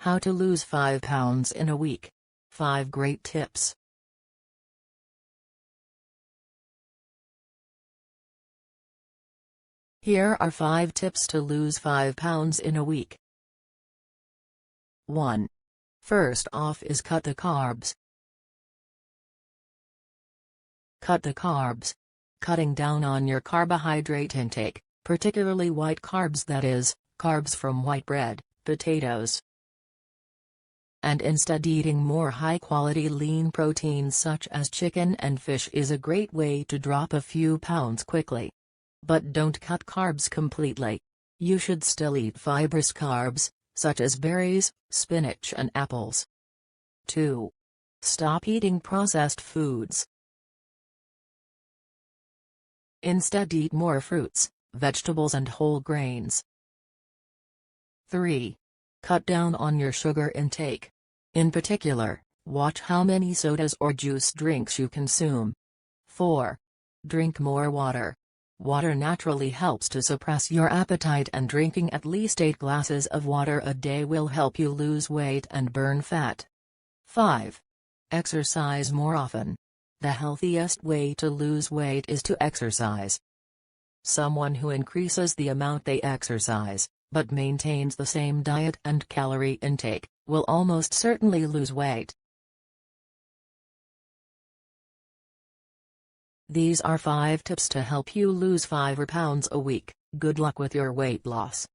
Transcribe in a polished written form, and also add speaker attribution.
Speaker 1: How to lose 5 pounds in a week. 5 great tips. Here are 5 tips to lose 5 pounds in a week. 1. First off is cut the carbs. Cut the carbs. Cutting down on your carbohydrate intake, particularly white carbs, that is, carbs from white bread, potatoes, and instead eating more high-quality lean proteins such as chicken and fish is a great way to drop a few pounds quickly. But don't cut carbs completely. You should still eat fibrous carbs, such as berries, spinach and apples. 2. Stop eating processed foods. Instead eat more fruits, vegetables and whole grains. 3. Cut down on your sugar intake. In particular, watch how many sodas or juice drinks you consume. 4. Drink more water. Water naturally helps to suppress your appetite, and drinking at least 8 glasses of water a day will help you lose weight and burn fat. 5. Exercise more often. The healthiest way to lose weight is to exercise. Someone who increases the amount they exercise, but maintains the same diet and calorie intake, will almost certainly lose weight. These are 5 tips to help you lose 5 pounds a week. Good luck with your weight loss.